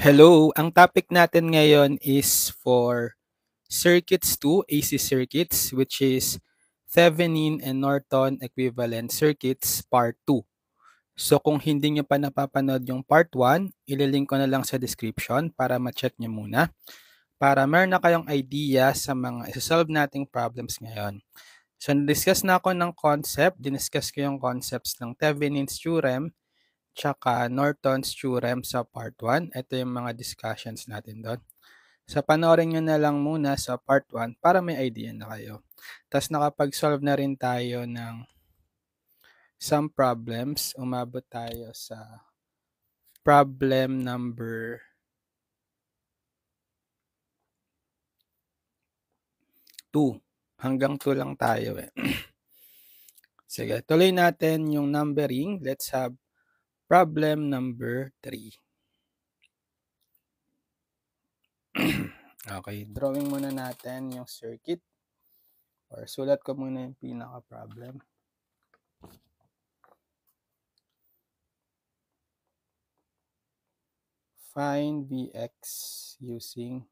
Hello, ang topic natin ngayon is for Circuits 2, AC circuits, which is Thevenin and Norton equivalent circuits part 2. So kung hindi nyo pa napapanood yung part 1, ililink ko na lang sa description para ma-check nyo muna para meron na kayong idea sa mga isa-solve nating problems ngayon. So na-discuss na ako ng concept, diniscuss ko yung concepts ng Thevenin's theorem tsaka Norton's theorem sa part 1. Ito yung mga discussions natin doon. So panoorin nyo na lang muna sa part 1 para may idea na kayo. Tapos nakapag-solve na rin tayo ng some problems. Umabot tayo sa problem number 2. Hanggang 2 lang tayo eh. Sige, tuloy natin yung numbering. Let's have problem number 3. Okay, drawing muna natin yung circuit. Or sulat ko muna yung pinaka-problem. Find Vx using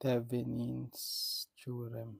Thevenin's theorem.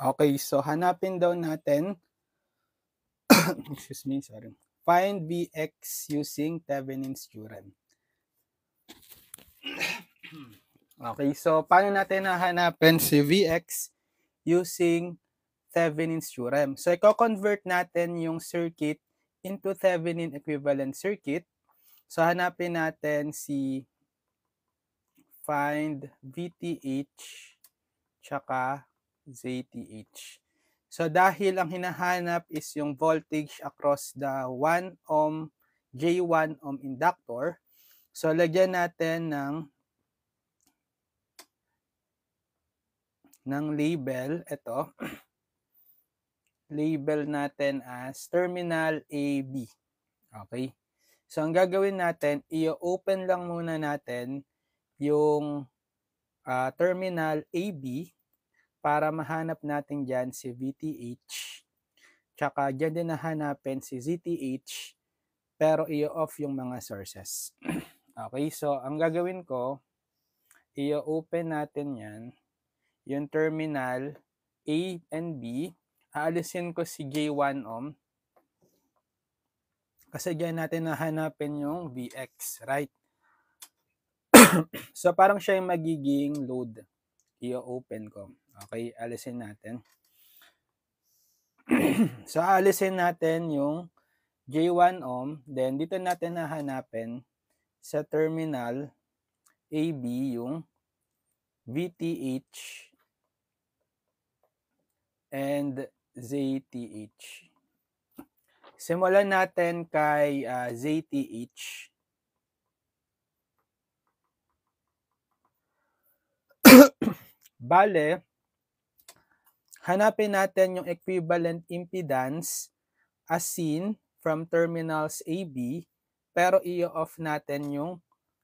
Okay, so hanapin daw natin excuse me, sorry. Find Vx using Thevenin's theorem. Okay, so paano natin hahanapin si Vx using Thevenin's theorem? So i-convert natin yung circuit into Thevenin equivalent circuit. So hanapin natin si find VTH tsaka ZTH. So dahil ang hinahanap is yung voltage across the 1 ohm, J1 ohm inductor, so lagyan natin ng label, ito, label natin as terminal AB. Okay? So ang gagawin natin, i-open lang muna natin yung terminal AB para mahanap natin dyan si VTH. Tsaka dyan din nahanapin si ZTH, pero i-off yung mga sources. Okay, so ang gagawin ko, i-open natin yan, yung terminal A and B. Aalisin ko si J1 ohm. Kasi dyan natin nahanapin yung Vx, right? So parang siya yung magiging load. I-open ko. Okay, alisin natin. So alisin natin yung J1 ohm. Then dito natin nahanapin sa terminal AB yung VTH and ZTH. Simulan natin kay ZTH. Bale, hanapin natin yung equivalent impedance as seen from terminals AB, pero i-off natin yung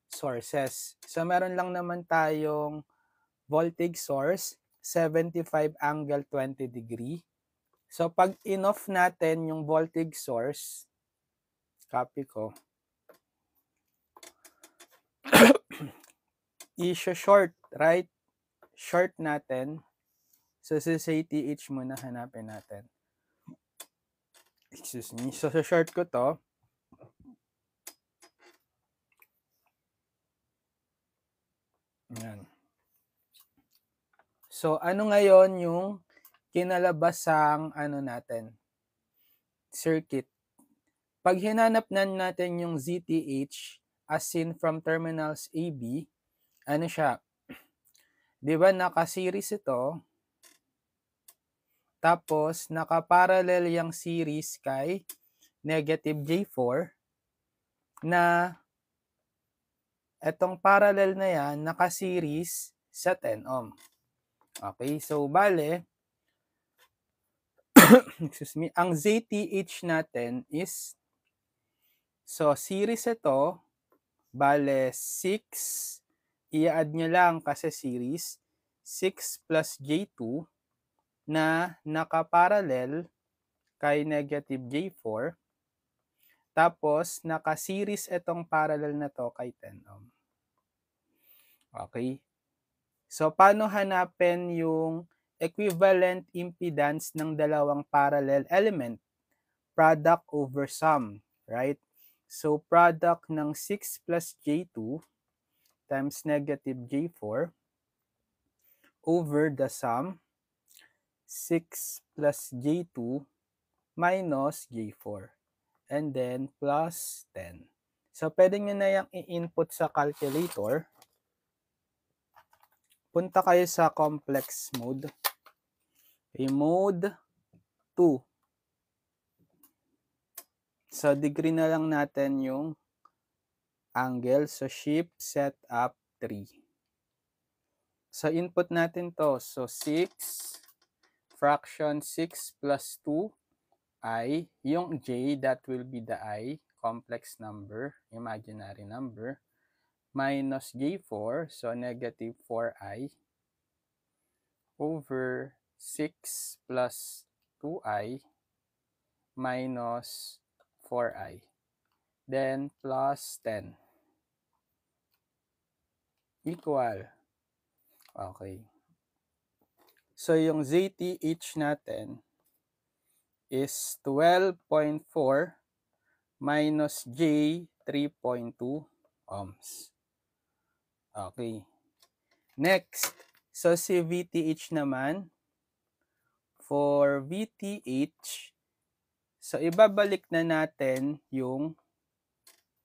sources. So meron lang naman tayong voltage source, 75 angle 20 degree. So pag in-off natin yung voltage source, copy ko, i-short, right? Short natin. So sa ZTH muna hanapin natin. Excuse me. So, sa short ko to. Ayan. So, ano ngayon yung kinalabasang natin, circuit? Pag hinanap na natin yung ZTH as seen from terminals AB, ano siya? Di ba naka-series ito? Tapos, naka-parallel yung series kay negative J4 na etong parallel na yan, naka-series sa 10 ohm. Okay, so bale, excuse me, ang ZTH natin is, so series ito, bale 6, i-add nyo lang kasi series, 6 plus J2 na nakaparallel kay negative J4, tapos naka-series itong parallel na to kay 10 ohm. Okay? So, paano hanapin yung equivalent impedance ng dalawang parallel element? Product over sum, right? So, product ng 6 plus J2 times negative J4 over the sum 6 plus J2 minus J4 and then plus 10. So, pwede nyo na yung i-input sa calculator. Punta kayo sa complex mode. Mode 2. So, degree na lang natin yung angle. So, shift set up 3. So, input natin to. So, 6 fraction 6 plus 2 I. Yung J, that will be the I, complex number, imaginary number, minus J4, so negative 4I, over 6 plus 2I minus 4I. Then, plus 10. Equal. Okay. So, yung ZTH natin is 12.4 minus J 3.2 ohms. Okay. Next, so si VTH naman, for VTH, so ibabalik na natin yung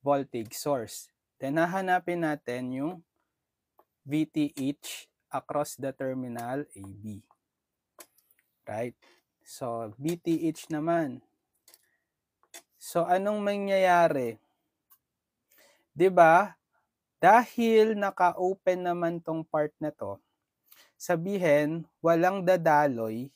voltage source. Then, hahanapin natin yung VTH across the terminal AB. Right? So, VTH naman. So, anong mangyayari? 'Di ba? Dahil naka-open naman tong part na to, sabihin, walang dadaloy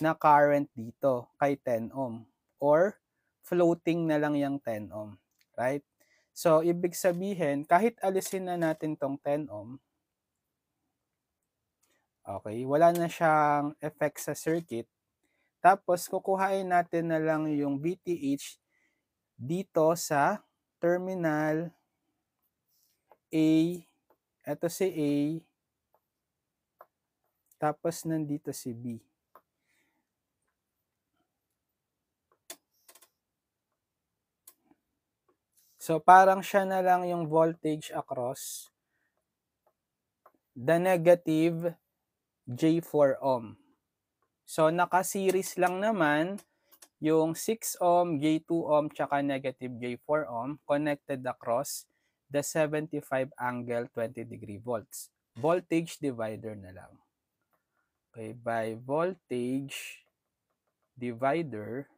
na current dito kay 10 ohm or floating na lang yung 10 ohm. Right? So, ibig sabihin, kahit alisin na natin tong 10 ohm, okay, wala na siyang effect sa circuit. Tapos, kukuhain natin na lang yung VTH dito sa terminal A. Ito si A. Tapos, nandito si B. So, parang siya na lang yung voltage across the negative J4 ohm. So, naka-series lang naman yung 6 ohm, J2 ohm, tsaka negative J4 ohm connected across the 75 angle 20 degree volts. Voltage divider na lang. Okay, by voltage divider,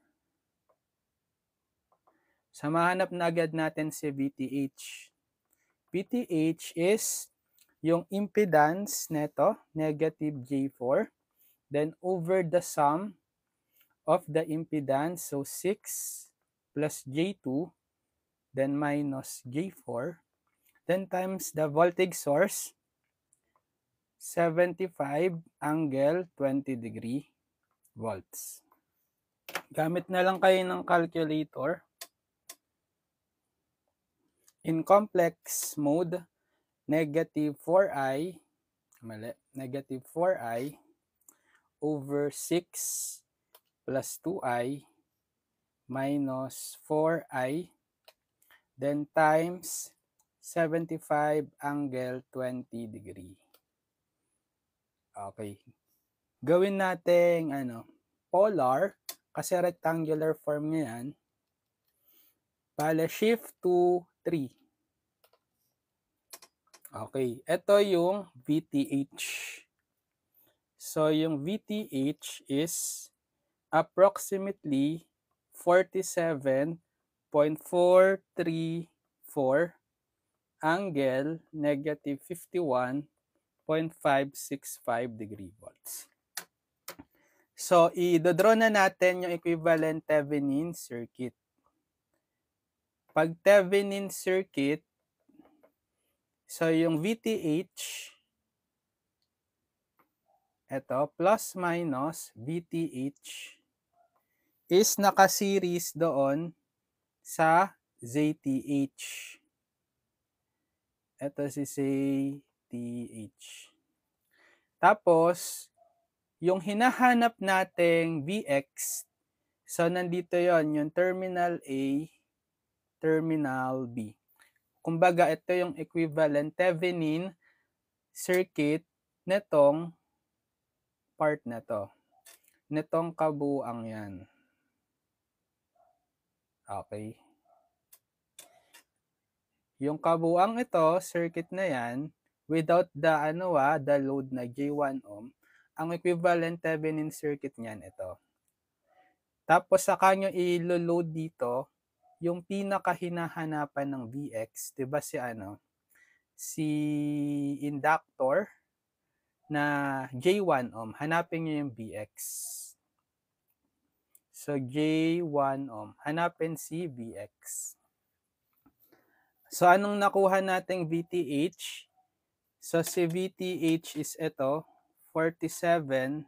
mahanap na agad natin si VTH. VTH is yung impedance neto, negative J4, then over the sum of the impedance, so 6 plus J2, then minus J4, then times the voltage source, 75 angle 20 degree volts. Gamit na lang kayo ng calculator. In complex mode, negative 4i, negative 4i over 6 plus 2i minus 4i, then times 75 angle 20 degree. Okay. Gawin natin polar kasi rectangular form niya yan. Bale, shift to 3. Okay. Ito yung VTH. So, yung VTH is approximately 47.434 angle negative 51.565 degree volts. So, i-draw na natin yung equivalent Thevenin circuit. Pag Thevenin circuit, so yung VTH, ito, plus minus VTH is naka-series doon sa ZTH. Ito si ZTH. Tapos, yung hinahanap nating VX, so nandito yon yung terminal A, terminal B. Kumbaga, ito yung equivalent Thevenin circuit netong part na to. Netong kabuuan yan. Okay. Yung kabuuan ito, circuit na yan, without the load na J1 ohm, ang equivalent Thevenin circuit niyan ito. Tapos saka nyo i-load dito yung pinakahinahanapan ng VX, 'di ba si inductor na J1 ohm, hanapin nyo yung VX. So J1 ohm, hanapin si VX. So anong nakuha nating VTH? So si VTH is ito, 47,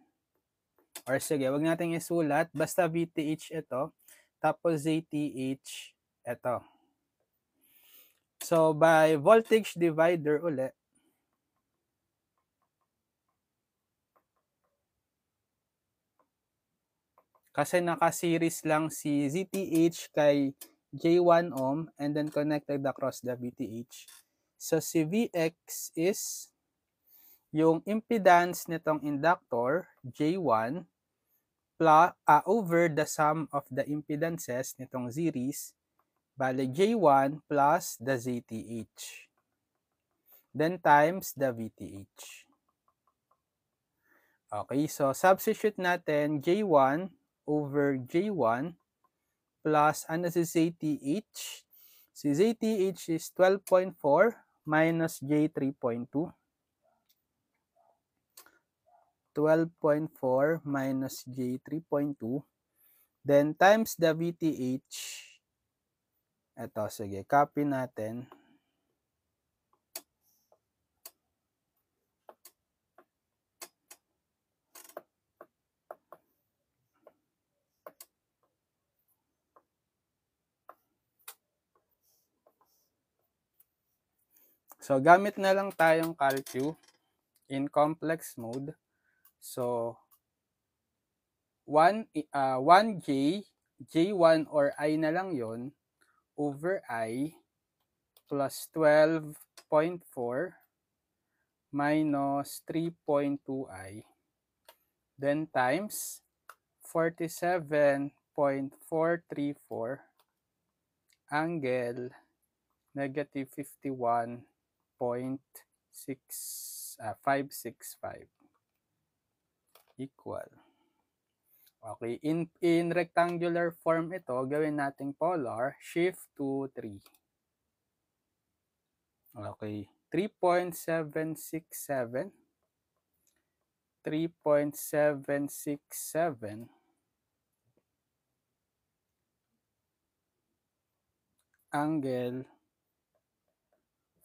or sige, wag nating isulat, basta VTH ito, tapos ZTH ito. So by voltage divider ulit, kasi naka-series lang si ZTH kay J1 ohm and then connected across the VTH. So si VX is yung impedance nitong inductor, J1, over the sum of the impedances nitong series, bale J1 plus the ZTH. Then times the VTH. Okay, so substitute natin J1 over J1 plus si ZTH. Si ZTH is 12.4 minus J3.2. 12.4 minus J3.2. Then times the VTH. Ito, sige, copy natin. So, gamit na lang tayong calcu in complex mode. So, 1J, J1 or I na lang yon over I plus 12.4 minus 3.2I, then times 47.434 angle negative 51.565 equal. Okay, in rectangular form ito, gawin nating polar, shift to 3. Okay, 3.767 angle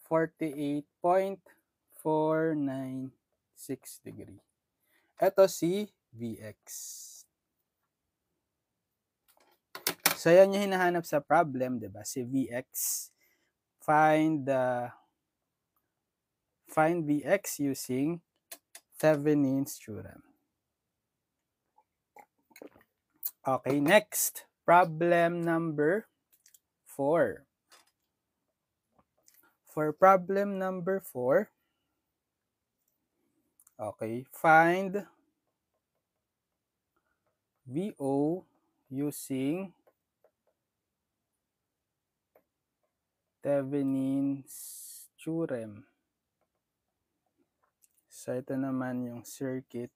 48.496 degree. Ito si VX. So, yan yung hinahanap sa problem, diba? Si VX. Find VX using Thevenin's theorem. Okay, next. Problem number 4. For problem number 4, okay, find VO using Thevenin's theorem. So, ito naman yung circuit.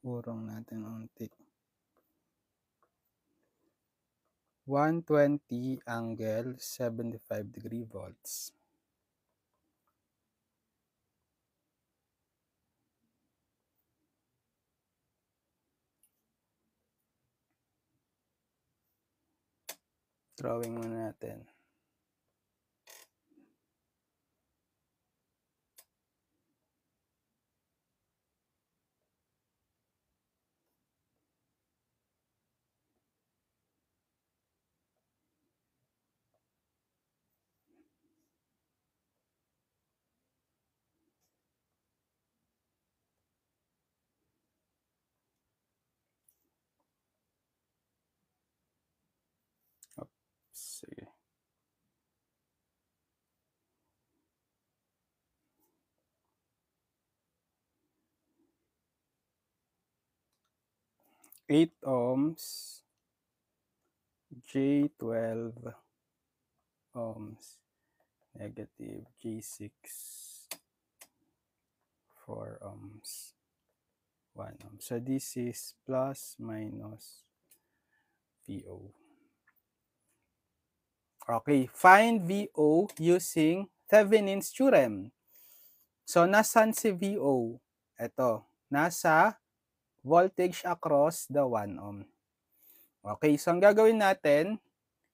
Urong natin unti. 120 angle 75 volts. Drawing muna natin. Sige. Eight ohms, J12 ohms, negative J6, 4 ohms, 1 ohm. So this is plus minus VO. Okay, find VO using Thevenin's theorem. So, nasan si VO? Ito, nasa voltage across the 1 ohm. Okay, so ang gagawin natin,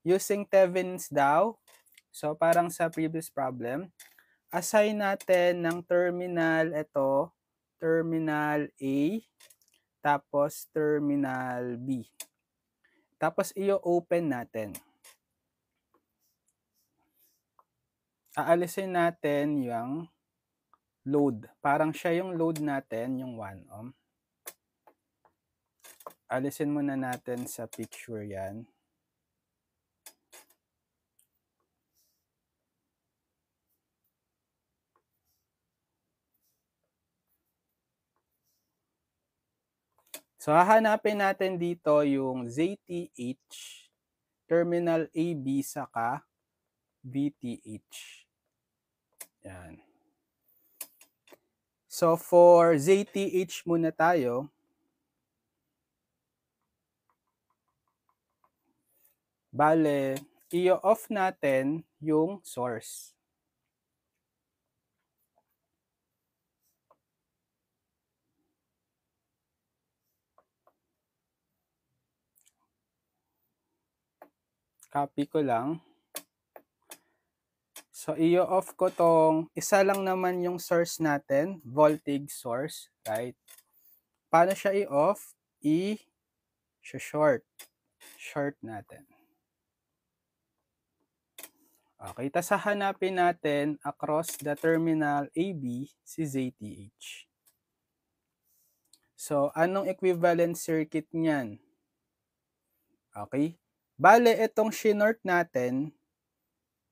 using Thevenin's daw, so parang sa previous problem, assign natin ng terminal, ito, terminal A, tapos terminal B. Tapos i-open natin. Aalisin natin yung load. Parang siya yung load natin, yung 1 ohm. Alisin muna natin sa picture yan. So, hahanapin natin dito yung ZTH, terminal AB, saka VTH. Yan. So, for ZTH muna tayo. Bale, i-off natin yung source. Copy ko lang. So, i-off ko tong, isa lang naman yung source natin, voltage source, right? Paano siya i-off? I-short. Short natin. Okay, tas hahanapin natin across the terminal AB si ZTH. So, anong equivalent circuit niyan? Okay? Bale, itong shinort natin,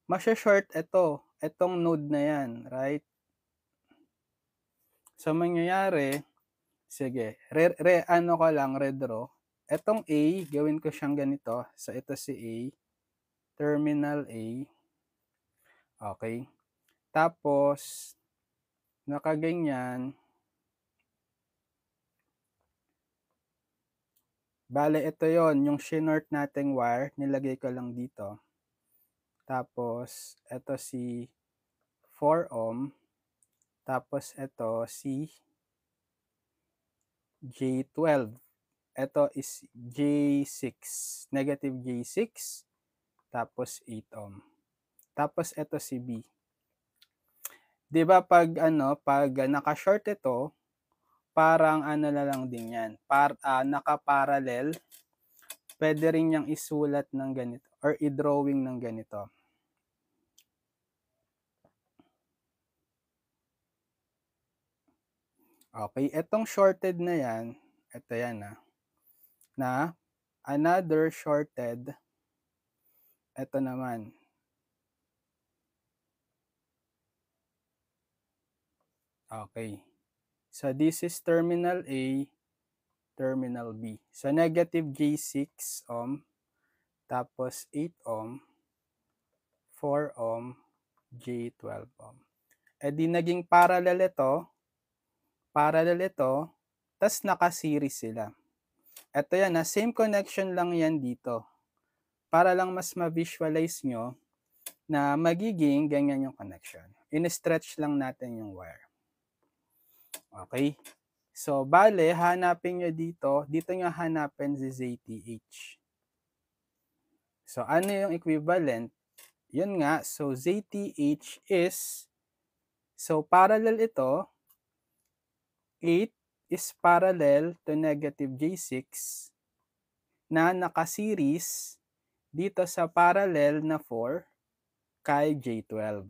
masya-short ito. Itong node na yan, right? So, mangyayari, sige, ano ko lang, redraw. Itong A, gawin ko siyang ganito. So, ito si A, terminal A. Okay. Tapos, nakaganyan. Bale, ito yon yung shinort nating wire, nilagay ko lang dito. Tapos, ito si 4 ohm. Tapos, ito si J12. Ito is J6, negative J6. Tapos, 8 ohm. Tapos, ito si B. Diba pag naka-short ito, parang ano na lang din yan. Naka-parallel. Pwede rin niyang isulat ng ganito or i-drawing ng ganito. Okay, etong shorted na yan, ito yan na another shorted, ito naman. Okay. So this is terminal A, terminal B. So negative J6 ohm, tapos 8 ohm, 4 ohm, J12 ohm. E di naging parallel ito, tas naka-series sila. Ito yan same connection lang yan dito. Para lang mas ma-visualize nyo na magiging ganyan yung connection. In-stretch lang natin yung wire. Okay? So, bale, hanapin nyo dito nyo hanapin si ZTH. So, ano yung equivalent? Yun nga, so ZTH is, so parallel ito, 8 is parallel to negative J6 na naka-series dito sa parallel na 4 kay J12.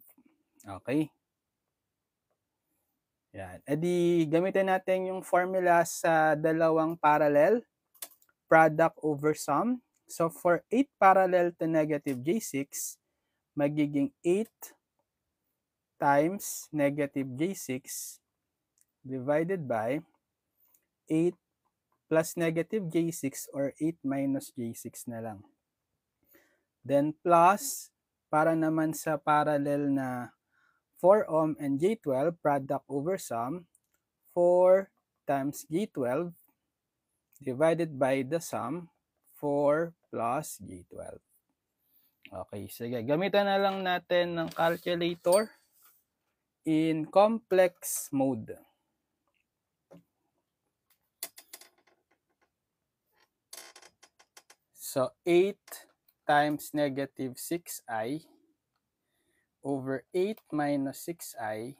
Okay? Yan. E di, gamitin natin yung formula sa dalawang parallel, product over sum. So, for 8 parallel to negative J6, magiging 8 times negative J6 divided by 8 plus negative J6 or 8 minus J6 na lang. Then, plus, para naman sa parallel na 4 ohm and J12, product over sum, 4 times J12 divided by the sum, 4 plus J12. Okay, sige. Gamitan na lang natin ng calculator in complex mode. So, 8 times negative 6i over 8 minus 6i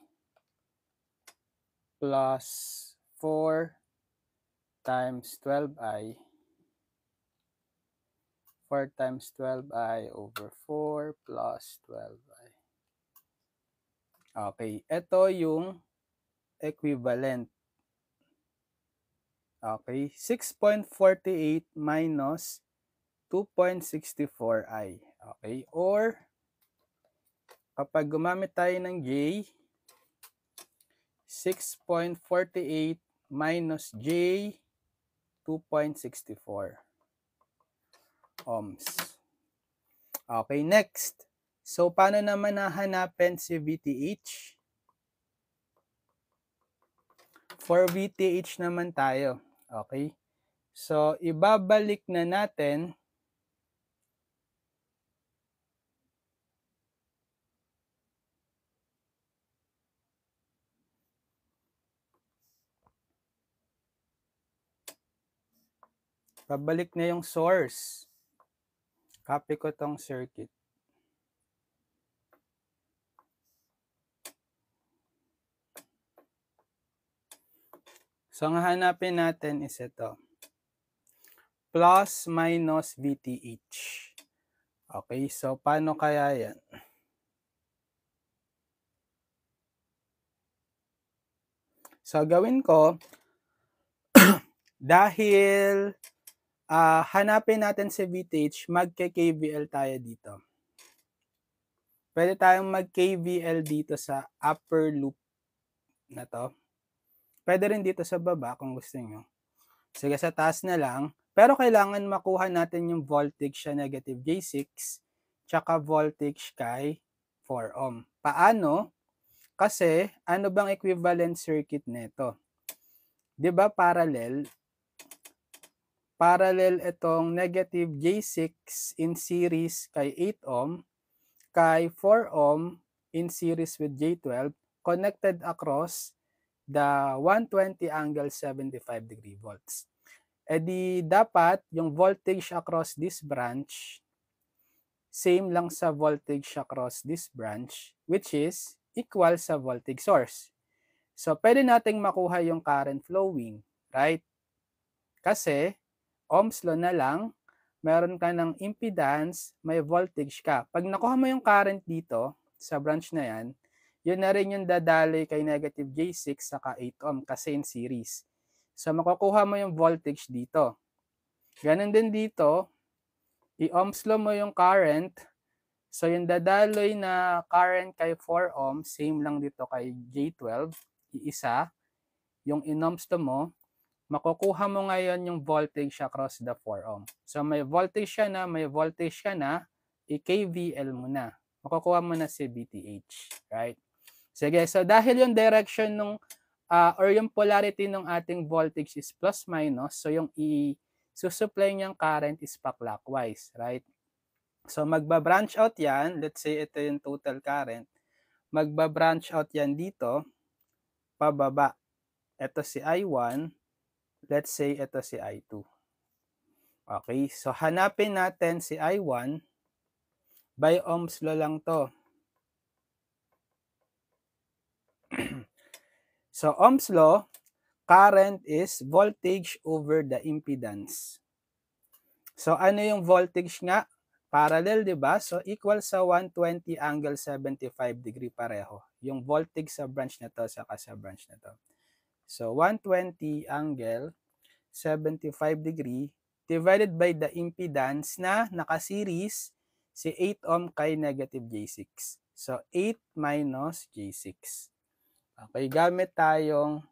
plus 4 times 12i. 4 times 12i over 4 plus 12i. Okay, ito yung equivalent. Okay, 6.48 minus 2.64i. Okay, or kapag gumamit tayo ng J, 6.48 minus J, 2.64 ohms. Okay, next. So, paano naman nahanapin si VTH? For VTH naman tayo. Okay? So, ibabalik na natin babalik na yung source. Copy ko tong circuit. So, ang hanapin natin is ito. Plus minus VTH. Okay, so paano kaya yan? So, gawin ko, dahil hanapin natin si VTH, magke-KVL tayo dito. Pwede tayong mag-KVL dito sa upper loop na to. Pwede rin dito sa baba kung gusto nyo. Sige, sa taas na lang. Pero kailangan makuha natin yung voltage sa negative J6 tsaka voltage kay 4 ohm. Paano? Kasi ano bang equivalent circuit nito? 'Di ba parallel? Parallel itong negative J6 in series kay 8 ohm, kay 4 ohm in series with J12 connected across the 120 angle 75 degree volts. E di dapat yung voltage across this branch same lang sa voltage across this branch which is equal sa voltage source. So pwede nating makuha yung current flowing, right? Kasi Ohm's law na lang, meron ka ng impedance, may voltage ka. Pag nakuha mo yung current dito sa branch na yan, yun na rin yung dadaloy kay negative J6 saka 8 ohm kasi in series. So makukuha mo yung voltage dito. Ganun din dito, i-ohms law mo yung current. So yung dadaloy na current kay 4 ohm, same lang dito kay J12, iisa. Yung in-ohms law mo, makukuha mo ngayon yung voltage across the 4 ohm. So may voltage siya na, i-KVL mo na. Makukuha mo na si VTH, right? Sige, so dahil yung direction nung or yung polarity ng ating voltage is plus minus, so yung i-supply niyang current is pa-clockwise, right? So magba-branch out yan, let's say ito yung total current, magba-branch out yan dito, pababa. Ito si I1, let's say ito si I2. Okay, so hanapin natin si I1, by Ohm's law lang to. So Ohm's law, current is voltage over the impedance. So ano yung voltage nga? Parallel, di ba? So equal sa 120 angle 75 degree pareho. Yung voltage sa branch na to saka sa branch na to. So 120 angle 75 degree divided by the impedance na nakaseries si 8 ohm kay negative J6. So 8 minus J6. Okay, gamit tayong,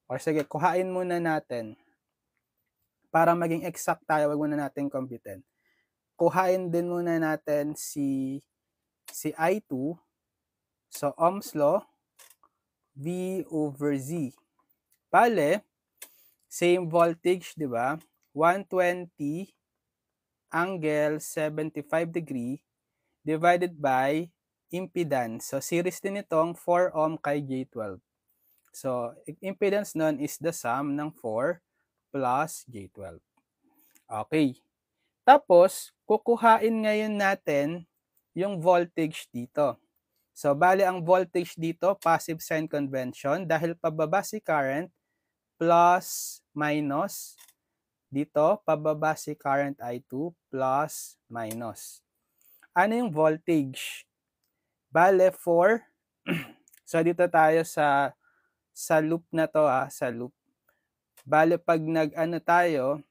or sige, kuhain muna natin. Para maging exact tayo, wag muna natin computein. Kuhain din muna natin si I2. So Ohm's law, V over Z. Bale, same voltage, di ba? 120 angle 75 degree divided by impedance. So series din itong 4 ohm kay J12. So impedance nun is the sum ng 4 plus J12. Okay. Tapos, kukuhain ngayon natin yung voltage dito. So, bali ang voltage dito, passive sign convention, dahil pababa si current, plus, minus. Dito, pababa si current I2, plus, minus. Ano yung voltage? Bale, 4. So, dito tayo sa loop na to, sa loop. Bale, pag nag-ano tayo,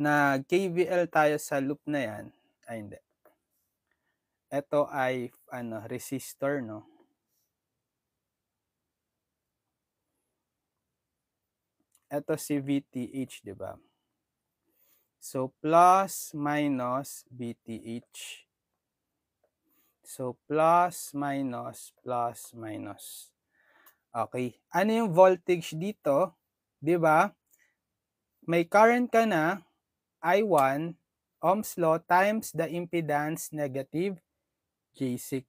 nag-KVL tayo sa loop na yan, ay hindi. Ito ay resistor, no? Ito si VTH, di ba? So plus minus VTH. So plus minus plus minus. Okay. Ano yung voltage dito? Di ba? May current ka na, I1, Ohm's law times the impedance negative J6.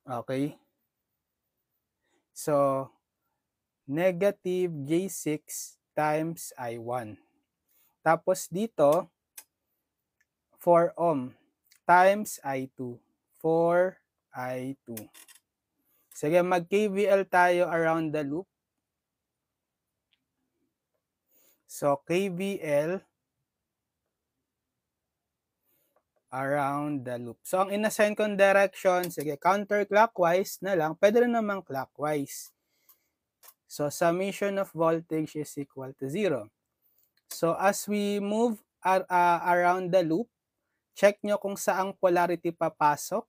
Okay? So, negative J6 times I1. Tapos dito, 4 ohm times I2. 4 I2. Sige, mag-KVL tayo around the loop. So, KVL around the loop. So, ang inassign kong direction, sige, counterclockwise na lang. Pwede rin naman clockwise. So, summation of voltage is equal to 0. So, as we move around the loop, check nyo kung saang polarity papasok.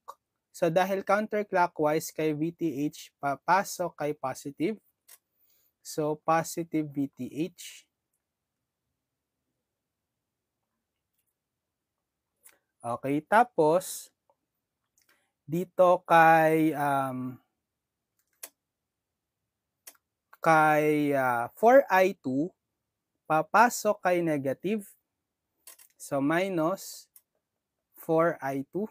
So, dahil counterclockwise kay VTH, papasok kay positive. So, positive VTH. Okay, tapos dito kay 4I2 papasok kay negative. So minus 4I2.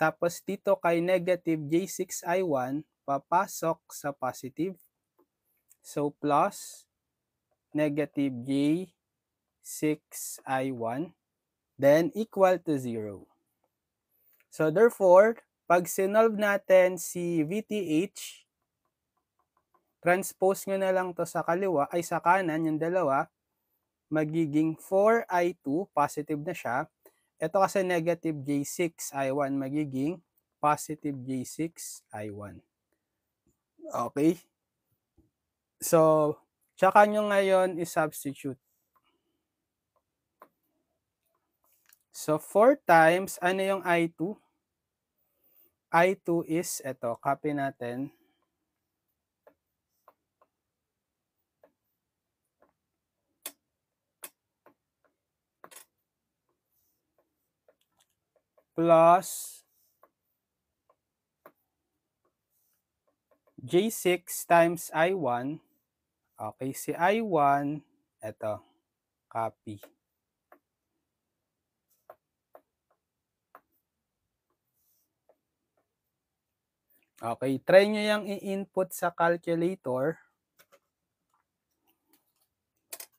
Tapos dito kay negative J6I1 papasok sa positive. So plus negative J6I1. Then equal to 0. So therefore, pag sinolve natin si VTH, transpose nyo na lang to sa kaliwa, ay sa kanan, yung dalawa, magiging 4I2, positive na siya, Ito kasi negative J6 I1 magiging positive J6 I1. Okay? So, tsaka nyo ngayon i-substitute. So, 4 times, ano yung I2? I2 is, ito, copy natin. Plus J6 times I1. Okay, si I1, ito, copy. Okay, try nyo yung i-input sa calculator.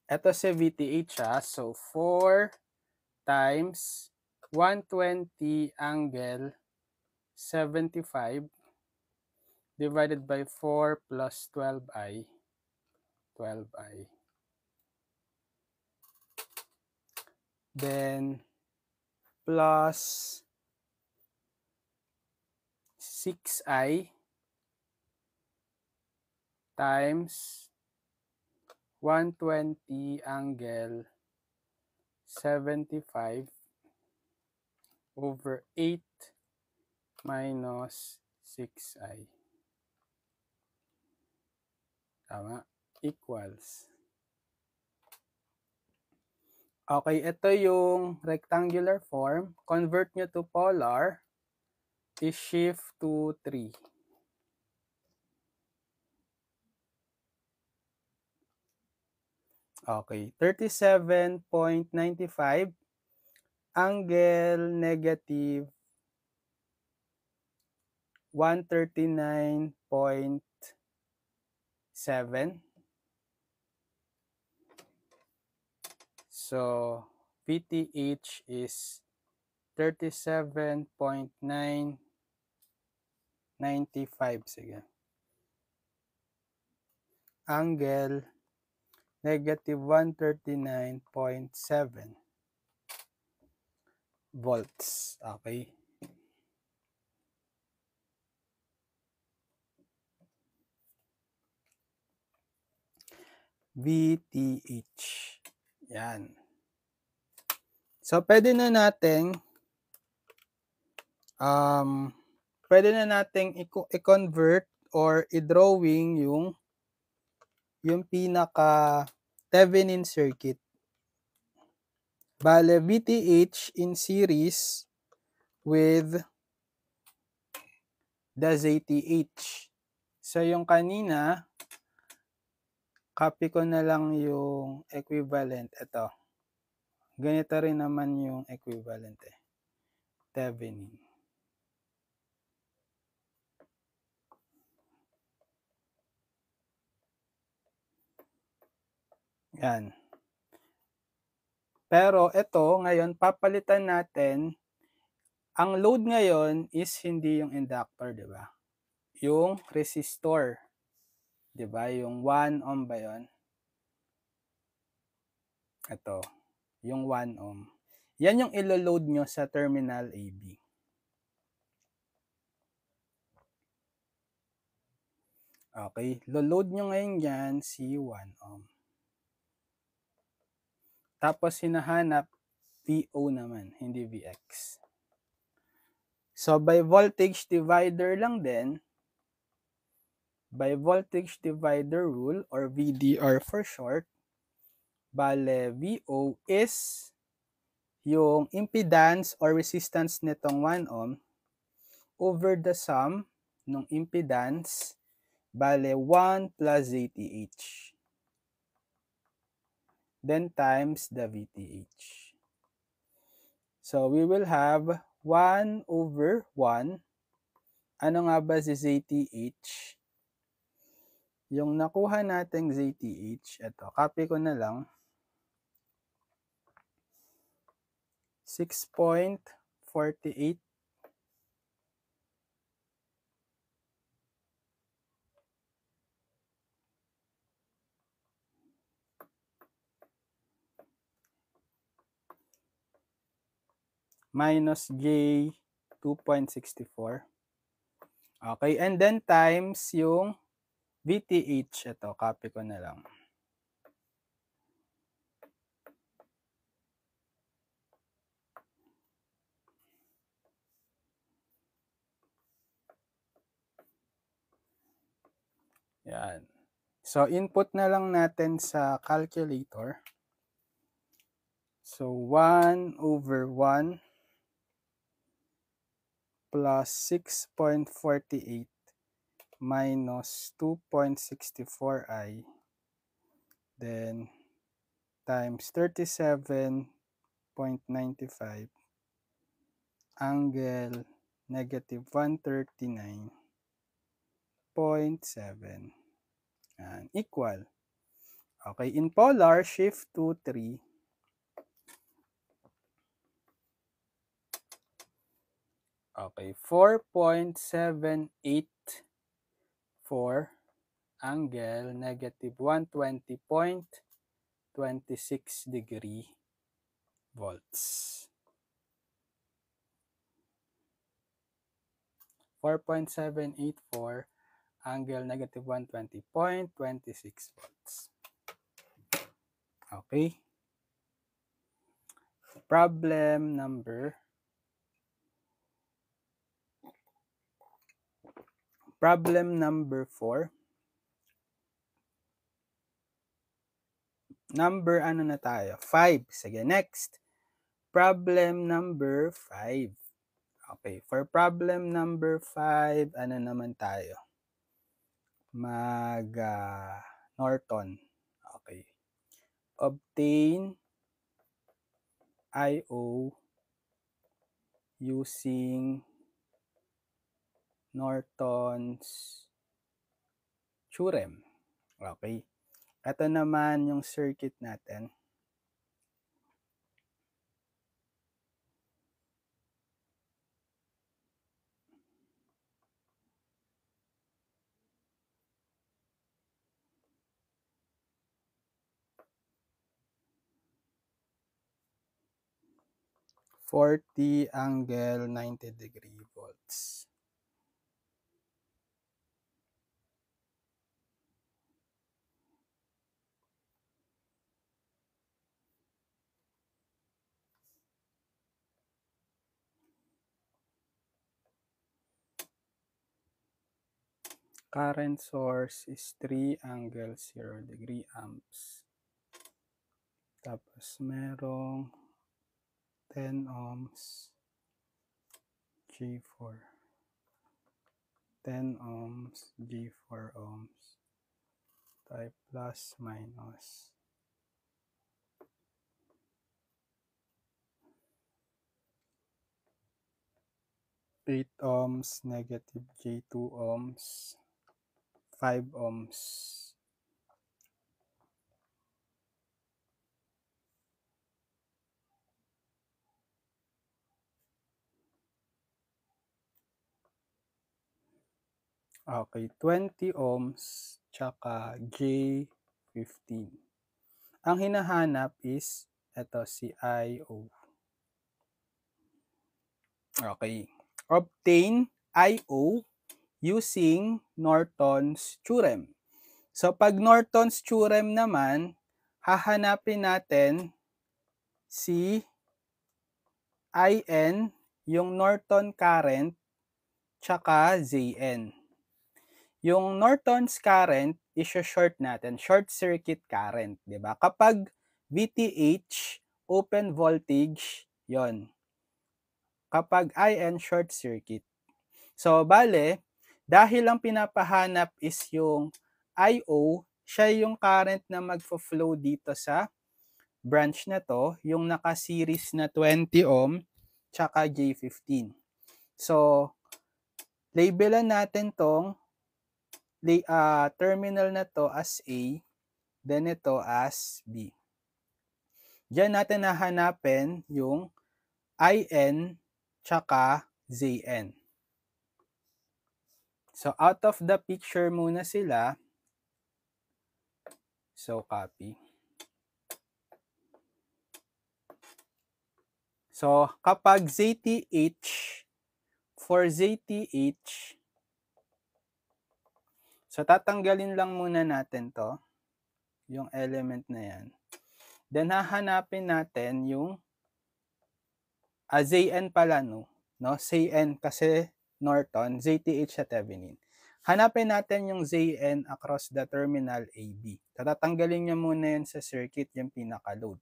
Ito si VTH ha. So, 4 times 120 angle 75 divided by 4 plus 12i. 12i. Then, plus 6i times 120 angle 75 over 8 minus 6i. Tama? Equals. Okay, ito yung rectangular form. Convert nyo to polar. I-shift to 3. Okay, 37.95 angle negative 139.7. So, VTH is 37.995. Sige. Angle negative 139.7 volts. Okay. VTH. Yan. So, pwede na nating i-convert or i-drawing yung pinaka Thevenin circuit. Bale, VTH in series with the ZTH. So, yung kanina, copy ko na lang yung equivalent. Ito. Ganito rin naman yung equivalent eh. Thevenin. Yan. Pero ito, ngayon, papalitan natin. Ang load ngayon is hindi yung inductor, di ba? Yung resistor. Di ba? Yung 1 ohm ba yun? Ito. Yung 1 ohm. Yan yung ilo-load nyo sa terminal AB. Okay. Lo-load nyo ngayon yan si 1 ohm. Tapos hinahanap VO naman, hindi VX. So, by voltage divider lang din, by voltage divider rule or VDR for short, bale VO is yung impedance or resistance nitong 1 ohm over the sum ng impedance, bale 1 plus ZTH. Then times the VTH. So, we will have 1 over 1. Ano nga ba si ZTH? Yung nakuha nating ZTH, ito, copy ko na lang. 6.48. minus J 2.64. Okay, and then times yung VTH. Ito, copy ko na lang. Yan. So, input na lang natin sa calculator. So, 1 over 1 plus 6.48 minus 2.64i, then times 37.95 angle negative 139.7 and equal. Okay, in polar, shift to 3. Okay, 4.784 angle negative 120.26 degree volts. 4.784 angle negative 120.26 volts. Okay. Problem number 4. Number ano na tayo? 5. Sige, next. Problem number 5. Okay, for problem number 5, ano naman tayo? Norton. Okay. Obtain IO using Norton's theorem. Okay. Ito naman yung circuit natin. .40 angle 90 degree volts. Current source is 3 angle 0 degree amps. Tapos merong 10 ohms G4. 10 ohms G4 ohms. Type plus minus. 8 ohms negative J2 ohms. 5 ohms. Okay, 20 ohms tsaka J15. Ang hinahanap is ito si IO. Okay. Obtain IO using Norton's theorem. So pag Norton's theorem naman, hahanapin natin si IN, yung Norton current, tsaka ZN. Yung Norton's current, i-short natin, short circuit current, di ba? Kapag VTH, open voltage, yon. Kapag IN, short circuit. So, bale, dahil ang pinapahanap is yung IO, siya yung current na magfo-flow dito sa branch na to, yung naka-series na 20 ohm, tsaka J15. So, labelan natin tong terminal na to as A, then ito as B. Diyan natin nahanapin yung IN tsaka ZN. So, out of the picture muna sila. So, copy. So, kapag ZTH, for ZTH, so tatanggalin lang muna natin to, yung element na yan. Then, hahanapin natin yung Zn pala, no? Zn kasi Norton, ZTH sa Thevenin. Hanapin natin yung Zn across the terminal AB. Tatanggalin niya muna yan sa circuit, yung pinaka-load.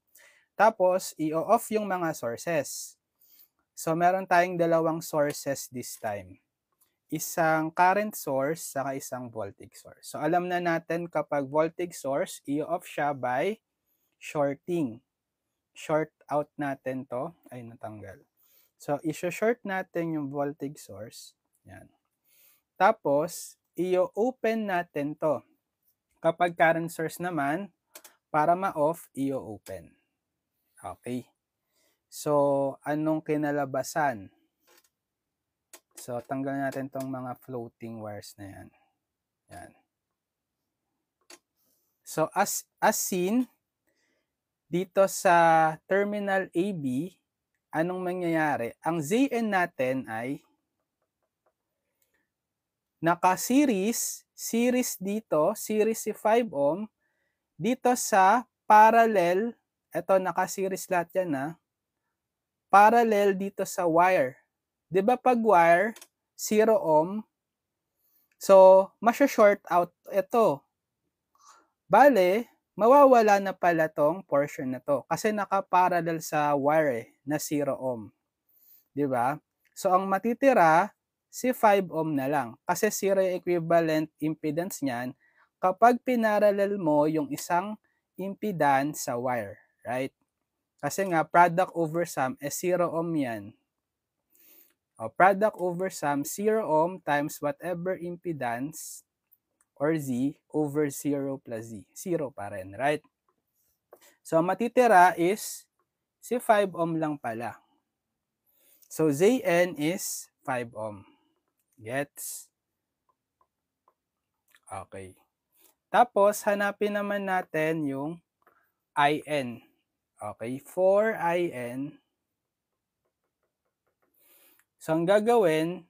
Tapos, i-off yung mga sources. So, meron tayong dalawang sources this time. Isang current source, saka isang voltage source. So, alam na natin kapag voltage source, i-off siya by shorting. Short out natin to. Ay, natanggal. So, i-short natin yung voltage source. Yan. Tapos, i-open natin to. Kapag current source naman, para ma-off, i-open. Okay. So, anong kinalabasan? So, tanggalin natin tong mga floating wires na yan. Yan. So, as seen, dito sa terminal AB, anong mangyayari? Ang Zn natin ay naka-series dito, series si 5 ohm, dito sa parallel, eto naka-series lahat yan ha, parallel dito sa wire. 'Di ba pag wire, 0 ohm, so masya-short out ito. Bale, mawawala na pala tong portion na to kasi naka-parallel sa wire na 0 ohm. 'Di ba? So ang matitira, si 5 ohm na lang kasi 0 yung equivalent impedance niyan kapag pinarallel mo yung isang impedance sa wire, right? Kasi nga, product over sum is 0 ohm yan. O, product over sum, 0 ohm times whatever impedance or Z over 0 plus Z. 0 pa rin, right? So, matitira is si 5 ohm lang pala. So, Zn is 5 ohm. Gets? Okay. Tapos, hanapin naman natin yung In. Okay, for In, so ang gagawin,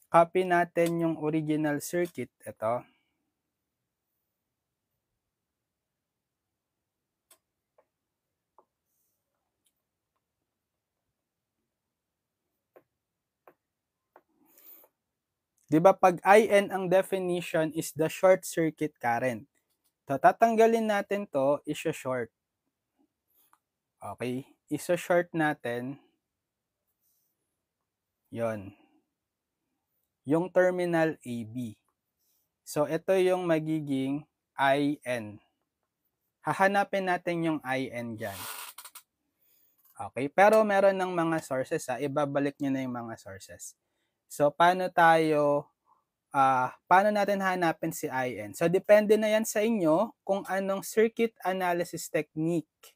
copy natin yung original circuit. Ito. Di ba pag IN ang definition is the short circuit current. So, tatanggalin natin to, isyo-short. Okay, isyo-short natin yon, yung terminal AB. So, ito yung magiging IN. Hahanapin natin yung IN dyan. Okay, pero meron ng mga sources ha, ibabalik nyo na yung mga sources. So, paano natin hanapin si IN? So, depende na yan sa inyo kung anong circuit analysis technique.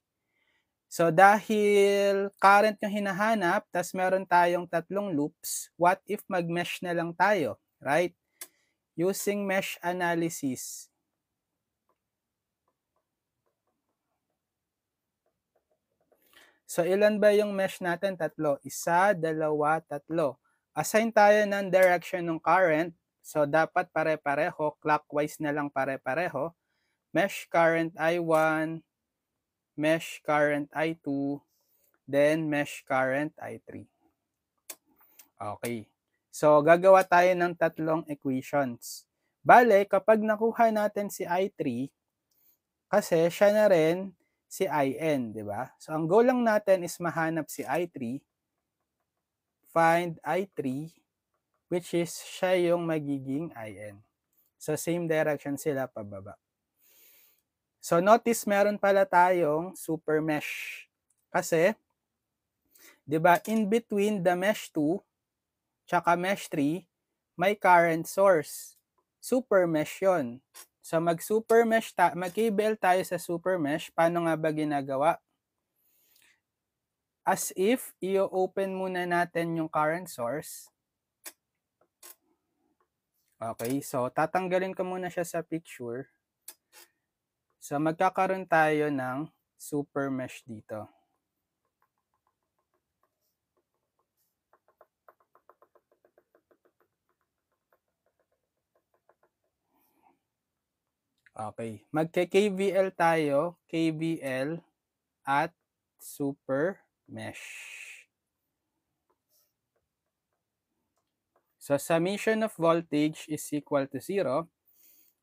So, dahil current yung hinahanap, tas meron tayong tatlong loops, what if mag-mesh na lang tayo, right? Using mesh analysis. So, ilan ba yung mesh natin? Tatlo. Isa, dalawa, tatlo. Assign tayo ng direction ng current. So, dapat pare-pareho. Clockwise na lang pare-pareho. Mesh current I1, mesh current I2, then mesh current I3. Okay. So, gagawa tayo ng tatlong equations. Bale, kapag nakuha natin si I3, kasi siya na rin si IN, di ba? So, ang goal lang natin is mahanap si I3, find I3, which is siya yung magiging IN. So, same direction sila pababa. So, notice meron pala tayong super mesh. Kasi, di ba, in between the mesh 2, tsaka mesh 3, may current source. Super mesh yun. So, mag-super mesh, mag-KBL tayo sa super mesh. Paano nga ba ginagawa? As if, i-open muna natin yung current source. Okay, so tatanggalin ko muna siya sa picture. So, magkakaroon tayo ng super mesh dito. Okay. Magke-KVL tayo. KVL at super mesh. So, summation of voltage is equal to 0.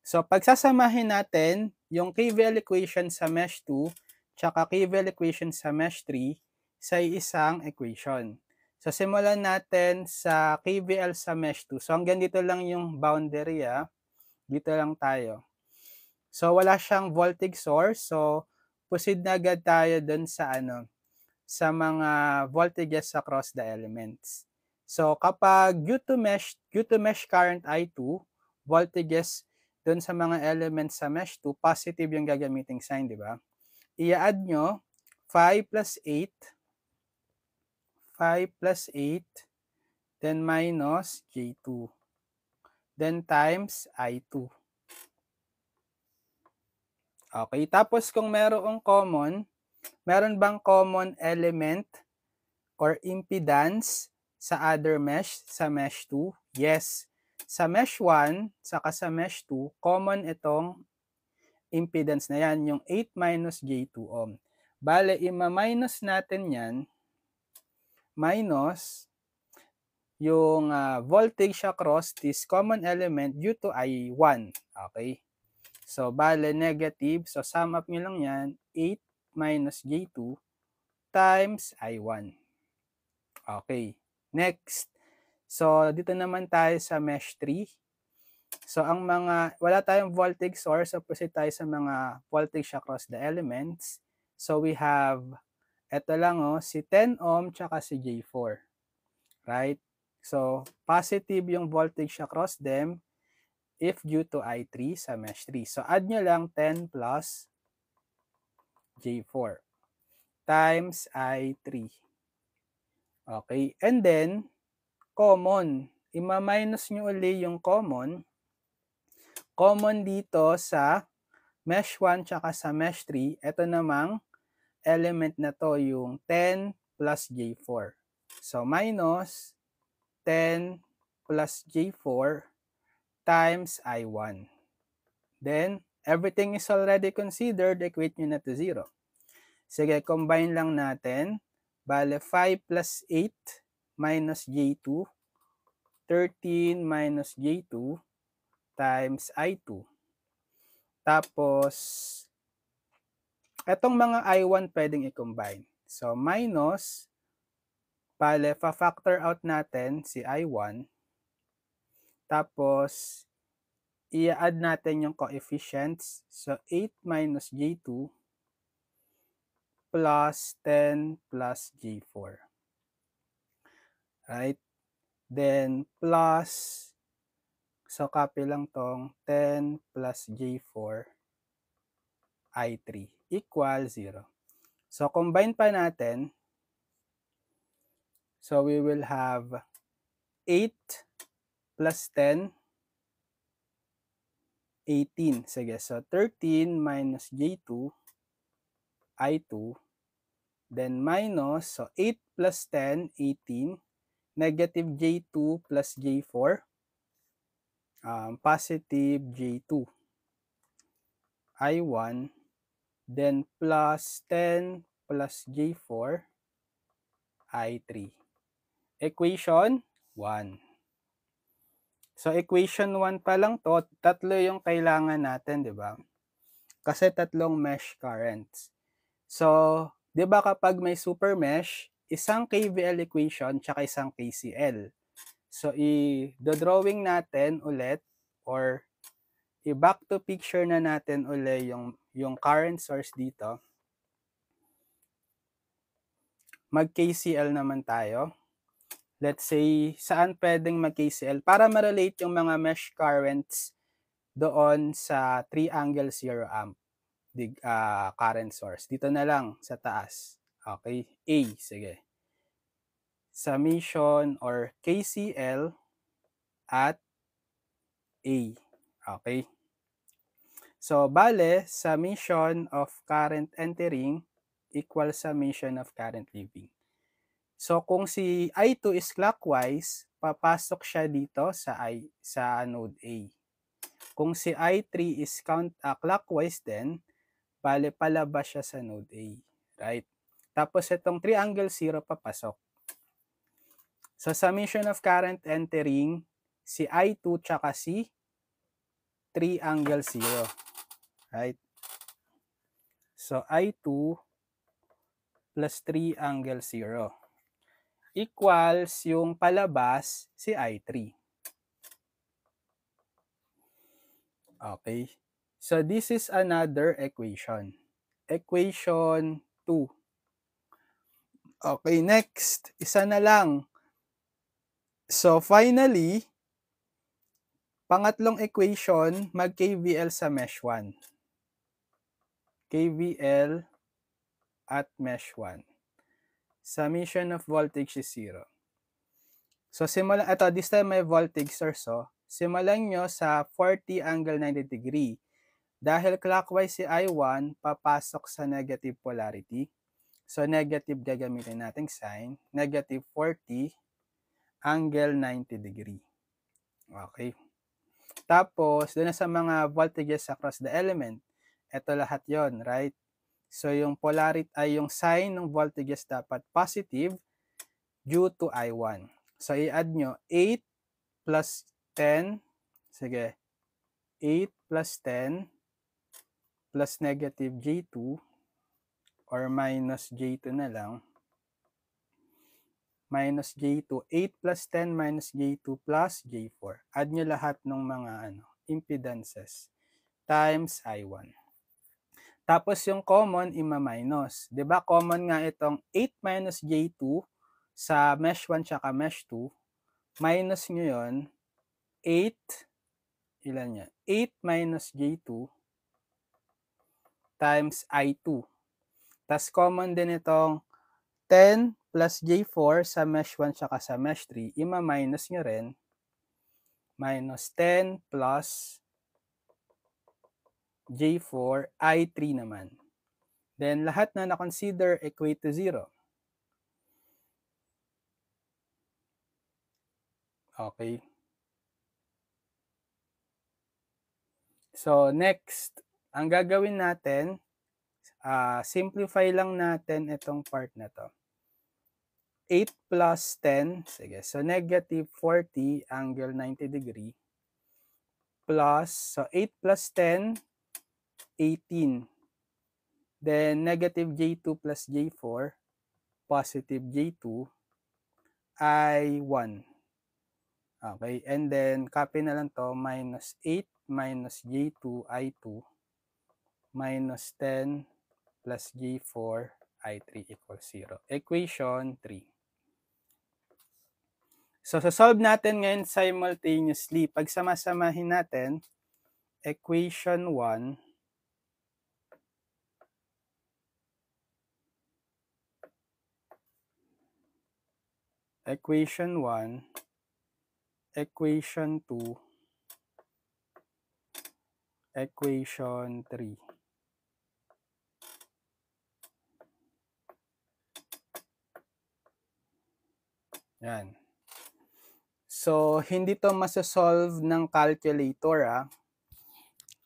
So, pagsasamahin natin yung KVL equation sa mesh 2 tsaka KVL equation sa mesh 3 sa isang equation. So, simulan natin sa KVL sa mesh 2. So, hanggang dito lang yung boundary. Dito lang tayo. So, wala siyang voltage source. So, proceed na agad tayo dun sa sa mga voltages across the elements. So, kapag due to mesh current I2, voltages dun sa mga elements sa mesh 2, positive yung gagamiting sign, di ba? I-add nyo 5 plus 8, 5 plus 8, then minus J2, then times I2. Okay, tapos kung meron bang common element or impedance sa other mesh, sa mesh 2? Yes. Sa mesh 1, saka sa mesh 2, common itong impedance na yan, yung 8 minus J2 ohm. Bale, ima-minus natin yan, minus yung voltage across this common element due to I1. Okay? So, bale, negative. So, sum up nyo lang yan, 8 minus J2 times I1. Okay. Next. So, dito naman tayo sa mesh 3. So, wala tayong voltage source. So, proceed tayo sa mga voltage across the elements. So, we have, eto lang si 10 ohm tsaka si J4. Right? So, positive yung voltage across them if due to I3 sa mesh 3. So, add nyo lang 10 plus J4 times I3. Okay. And then, common. Ima-minus nyo uli yung common. Common dito sa mesh 1 tsaka sa mesh 3. Ito namang element na to, yung 10 plus J4. So, minus 10 plus J4 times I1. Then, everything is already considered. Equate nyo na to 0. Sige, combine lang natin. Bale, 5 plus 8 minus J2. 13 minus J2 times I2. Tapos, etong mga I1 pwedeng i-combine. So, minus, bale, fa-factor out natin si I1. Tapos, i-add natin yung coefficients. So, 8 minus J2 plus 10 plus J4. Right? Then, plus, so copy lang tong 10 plus J4 I3 equal 0. So, combine pa natin. So, we will have 8 plus 10, 18. Sige, so 13 minus J2, I2, then minus, so 8 plus 10, 18, negative J2 plus J4, positive J2, I1, then plus 10 plus J4, I3. Equation 1. So, equation 1 pa lang to, tatlo yung kailangan natin, di ba? Kasi tatlong mesh currents. So, di ba kapag may super mesh, isang KVL equation tsaka isang KCL. So, i-drawing natin ulit or i-back to picture na natin ulit yung current source dito. Mag-KCL naman tayo. Let's say, saan pwedeng mag-KCL para ma-relate yung mga mesh currents doon sa 3-angle 0 amp current source. Dito na lang sa taas. Okay? A, sige. Summation or KCL at A. Okay? So, bale, summation of current entering equals summation of current leaving. So, kung si I2 is clockwise, papasok siya dito sa node A. Kung si I3 is clockwise din, bale palabas siya sa node A. Right? Tapos itong triangle 0 papasok. So summation of current entering si I2 tsaka si triangle 0. Right? So I2 plus triangle 0 equals yung palabas si I3. Okay. So this is another equation. Equation 2. Okay, next. Isa na lang. So finally, pangatlong equation, mag-KVL sa mesh 1. KVL at mesh 1. Summation of voltage is 0. So this time may voltage source. So, simulan nyo sa 40 angle 90 degree. Dahil clockwise si I1, papasok sa negative polarity. So, negative gagamitin nating sign. Negative 40 angle 90 degree. Okay. Tapos, doon sa mga voltages across the element, ito lahat yon, right? So, yung polarity ay yung sign ng voltages dapat positive due to I1. So, i-add nyo 8 plus 10. Sige. 8 plus 10 plus negative J2 or minus J2 na lang. Minus J2. 8 plus 10 minus J2 plus J4. Add nyo lahat ng mga impedances times I1. Tapos yung common, ima-minus. Diba common nga itong 8 minus J2 sa mesh 1 tsaka mesh 2. Minus nyo yun. 8, ilan yan? 8 minus J2 times I2. Tapos common din itong 10 plus J4 sa mesh 1 tsaka sa mesh 3. Ima-minus nyo rin. Minus 10 plus J4, I3 naman. Then lahat na na-consider equate to 0. Okay. So next, ang gagawin natin, simplify lang natin itong part na to. 8 plus 10, sige, so negative 40 angle 90 degree plus, so 8 plus 10, 18. Then negative J2 plus J4, positive J2, I1. Okay, and then copy na lang to, minus 8 minus J2, I2, minus 10 plus J4, I3 equals 0. Equation 3. So, solve natin ngayon simultaneously. Pag samasamahin natin, equation 1, equation 1, equation 2, equation 3. Yan. So, hindi to masasolve ng calculator,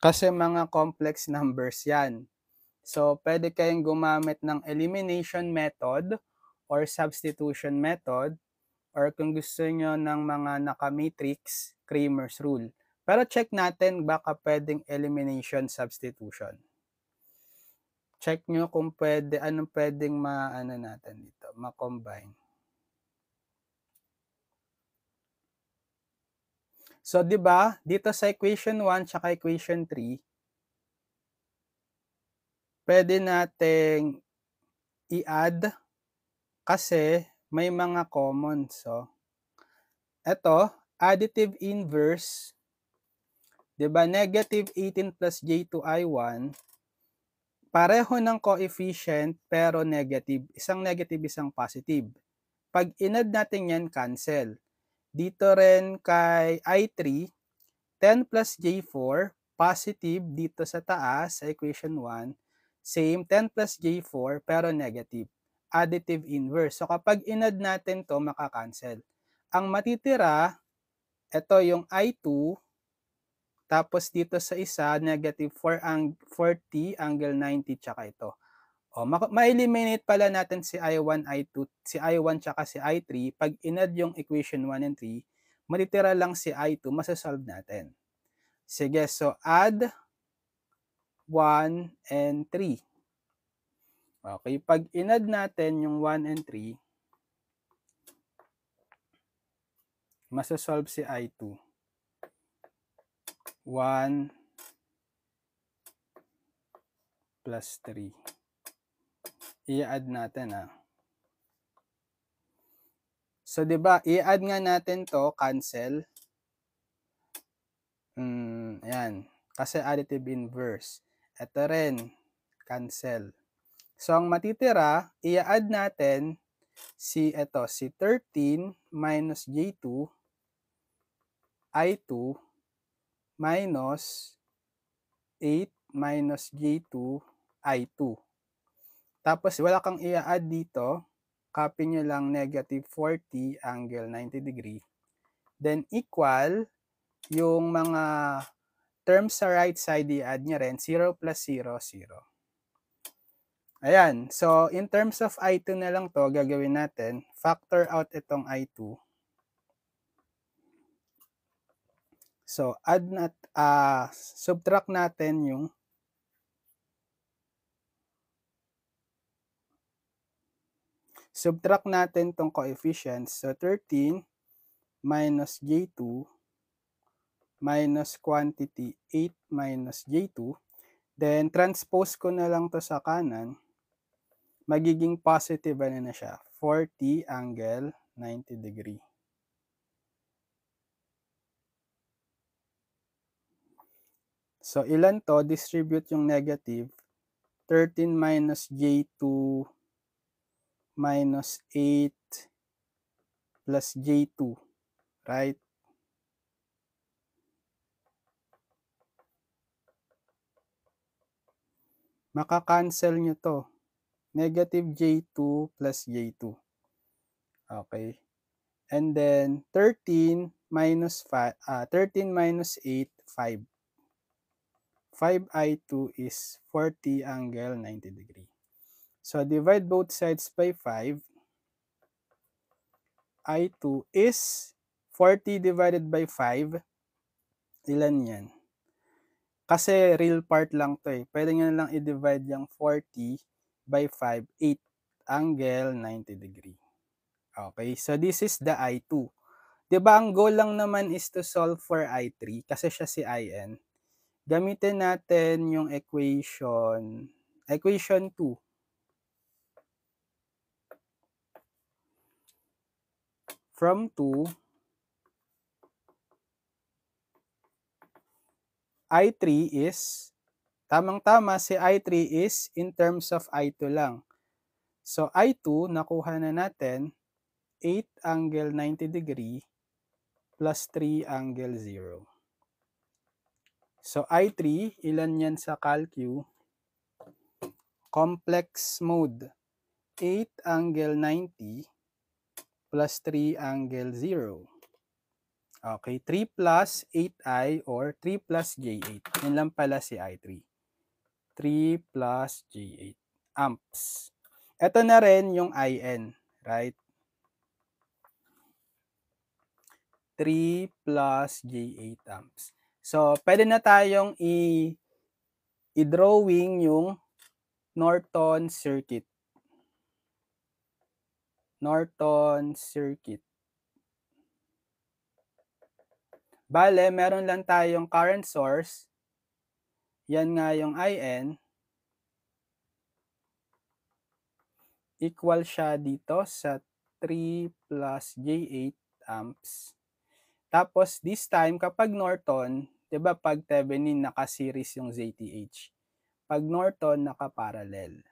kasi mga complex numbers yan. So, pwede kayong gumamit ng elimination method or substitution method, or kung gusto nyo ng mga naka-matrix, Cramer's rule. Pero check natin baka pwedeng elimination substitution. Check nyo kung pwede, anong pwedeng natin dito, ma-combine. So, di ba, dito sa equation 1 tsaka equation 3, pwede nating i-add kasi may mga common. So, eto, additive inverse, di ba, negative 18 plus J2I1, pareho ng coefficient pero negative. Isang negative, isang positive. Pag inad natin yan, cancel. Dito rin kay I3, 10 plus J4, positive dito sa taas, sa equation 1. Same, 10 plus J4, pero negative. Additive inverse. So kapag inad natin to, makakancel. Ang matitira, ito yung I2 Tapos dito sa isa, negative 40 angle 90 tsaka ito. O, ma-eliminate pala natin si I1, I2, si I1 tsaka si I3. Pag inad yung equation 1 and 3, matitira lang si I2, masasolve natin. Sige, so add 1 and 3. Okay, pag inad natin yung 1 and 3, masasolve si I2. 1 plus 3. I-add natin So, di ba, i-add nga natin to, cancel. Ayan. Kasi additive inverse. Ito rin, cancel. So, ang matitira, i-add natin si 13 minus J2 I2 minus 8 minus J2 I2. Tapos, wala kang i-add dito. Copy nyo lang negative 40 angle 90 degree. Then, equal yung mga terms sa right side, i-add nyo rin. 0 plus 0, 0. Ayan. So, in terms of I2 na lang to, gagawin natin. Factor out itong I2. So, subtract natin yung tong coefficients. So, 13 minus J2 minus quantity 8 minus J2. Then, transpose ko na lang to sa kanan. Magiging positive na siya. 40 angle 90 degree. So, ilan to? Distribute yung negative. 13 minus J2 minus 8 plus J2. Right? Maka-cancel nyo to. Negative J2 plus J2. Okay. And then, 13 minus 8, 5. 5I2 is 40 angle 90 degree. So, divide both sides by 5. I2 is 40 divided by 5. Ilan yan? Kasi real part lang to eh. Pwede nyo na lang i-divide yung 40 by 5, 8 angle 90 degree. Okay, so this is the I2. Diba ang goal lang naman is to solve for I3 kasi siya si IN. Gamitin natin yung equation 2. From 2, I3 is, tamang-tama si I3 is in terms of I2 lang. So I2, nakuha na natin 8 angle 90 degree plus 3 angle 0. So I3, ilan yan sa calcu? Complex mode. 8 angle 90 plus 3 angle 0. Okay, 3 plus 8i or 3 plus J8. Yan lang pala si I3. 3 plus J8 amps. Ito na rin yung IN, right? 3 plus J8 amps. So, pwede na tayong i-drawing yung Norton circuit. Norton circuit. Bale, meron lang tayong current source. Yan nga yung IN. Equal siya dito sa 3 plus J8 amps. Tapos, this time, kapag Norton, di ba pag Thevenin, naka-series yung ZTH. Pag Norton, naka-parallel.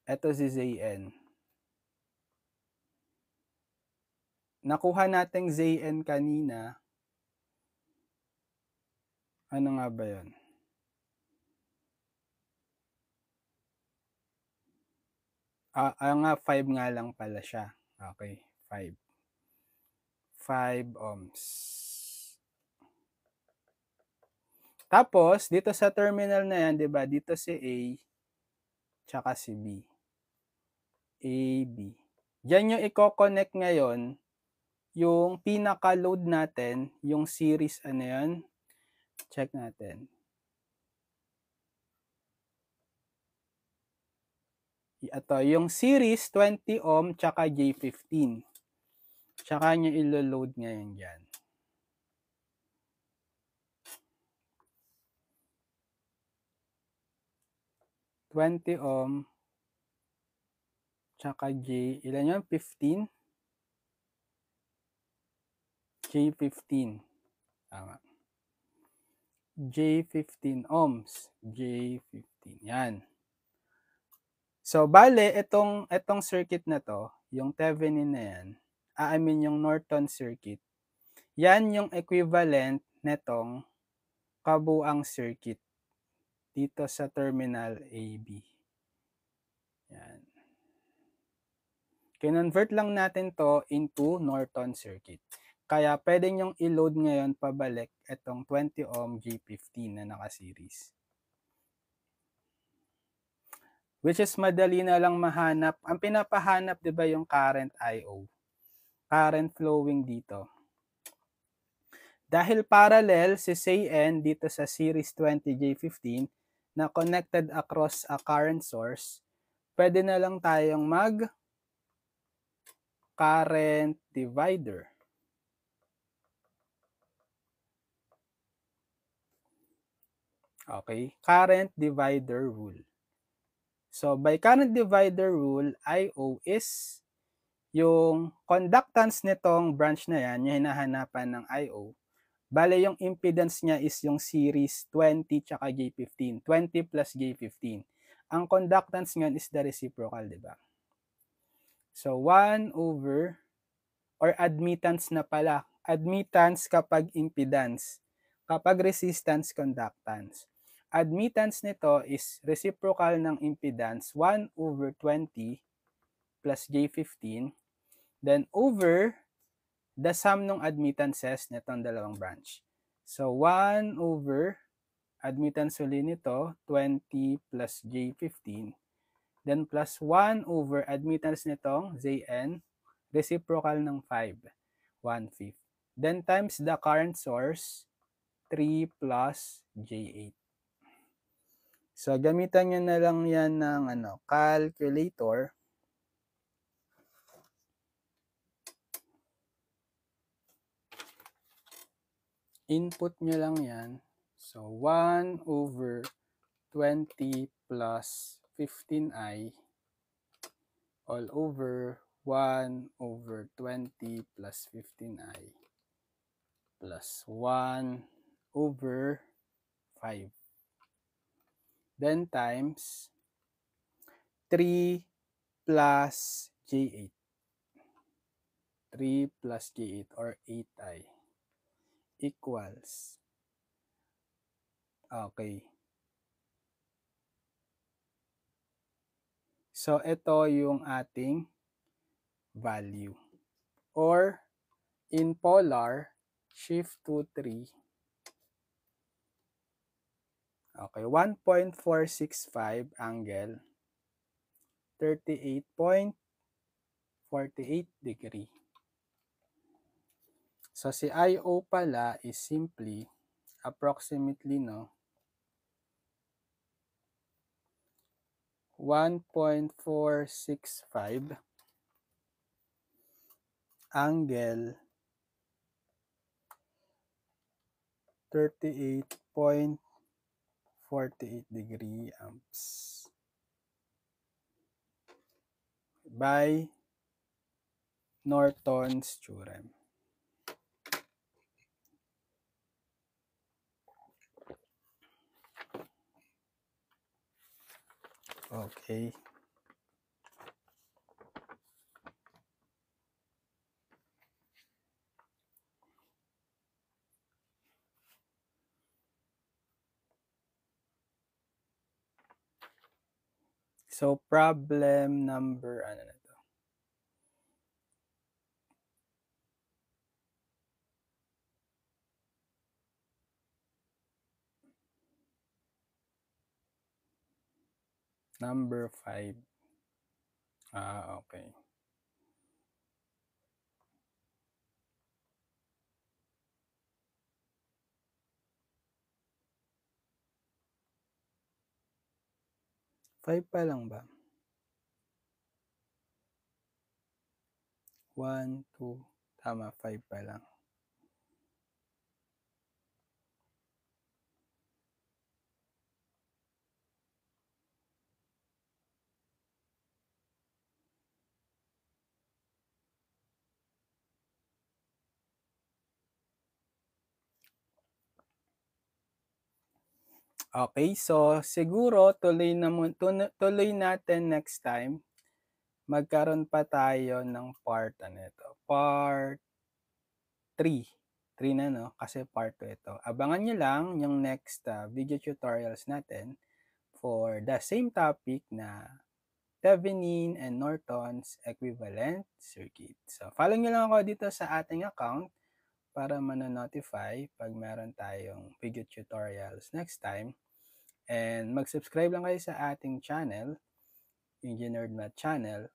Ito si ZN. Nakuha nating ZN kanina. Ano nga ba yun? Nga, 5 nga lang pala siya. Okay, 5. 5 ohms. Tapos, dito sa terminal na yan, di ba, dito si A, tsaka si B. A, B. Diyan yung i-connect ngayon, yung pinaka-load natin, yung series, ano yan? Check natin. Ito, yung series 20 ohm tsaka J15. Tsaka nyo ilo-load ngayon dyan. $20 ohm tsaka J, ilan yun? 15? J15. Tama. J15 ohms. J15. Yan. So, bale, itong circuit na to, yung Thevenin na yan, I mean yung Norton circuit, yan yung equivalent netong kabuang circuit dito sa terminal AB. Yan. Kinonvert lang natin to into Norton circuit. Kaya pwede nyong i-load ngayon pabalik itong 20 ohm J15 na naka-series. Which is madali na lang mahanap. Ang pinapahanap, di ba, yung current IO? Current flowing dito. Dahil parallel si CN dito sa series 20J15 na connected across a current source, pwede na lang tayong current divider. Okay, current divider rule. So, by current divider rule, IO is yung conductance nitong branch na yan, yung hinahanapan ng IO. Bale, yung impedance niya is yung series 20 tsaka J15. 20 plus J15. Ang conductance ngayon is the reciprocal, di ba? So, 1 over, or admittance na pala. Admittance kapag impedance. Kapag resistance, conductance. Admittance nito is reciprocal ng impedance 1 over 20 plus J15, then over the sum ng admittances nitong dalawang branch. So, 1 over admittance ulit nito, 20 plus J15, then plus 1 over admittance nitong Zn, reciprocal ng 5, 1/5. Then times the current source, 3 plus J8. So, gamitan nyo na lang yan ng calculator. Input nyo lang yan. So, 1 over 20 plus 15i all over 1 over 20 plus 15i plus 1 over 5. Then times 3 plus J8. 3 plus J8 or 8i equals. Okay. So, ito yung ating value. Or, in polar, shift to 3. Okay, 1.465 angle, 38.48 degree. So, si IO pala is simply, approximately, 1.465 angle 38.48 degree amps by Norton's theorem. Okay. So, problem number, ano na to? Number 5. Okay. Five pa lang ba? 1, 2, tama, 5 pa lang. Okay, so siguro tuloy natin next time. Magkaroon pa tayo ng part ano ito, part 3. 3 na 'no, kasi part 2 ito. Abangan niyo lang yung next video tutorials natin for the same topic na Thevenin and Norton's equivalent circuit. So follow niyo lang ako dito sa ating account para mano-notify pag meron tayong video tutorials next time. And mag-subscribe lang kayo sa ating channel, Engineered Math Channel.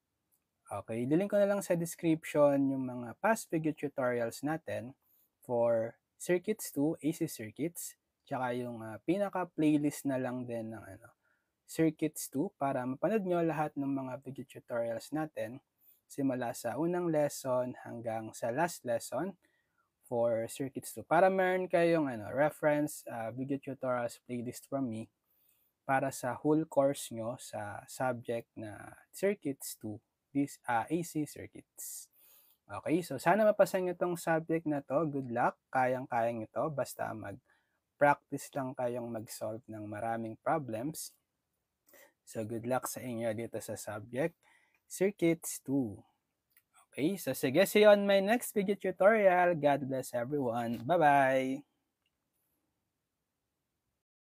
Okay, ililink ko na lang sa description yung mga past video tutorials natin for Circuits 2, AC Circuits, tsaka yung pinaka-playlist na lang din ng Circuits 2 para mapanood nyo lahat ng mga video tutorials natin simula sa unang lesson hanggang sa last lesson for Circuits 2 para meron kayong reference video tutorials playlist from me para sa whole course nyo sa subject na Circuits 2, this AC Circuits. Okay, so sana mapasan nyo tong subject na to. Good luck, kayang-kayang nyo to basta mag-practice lang kayong mag-solve ng maraming problems. So good luck sa inyo dito sa subject Circuits 2. Okay, so sige, see you on my next video tutorial. God bless everyone. Bye-bye!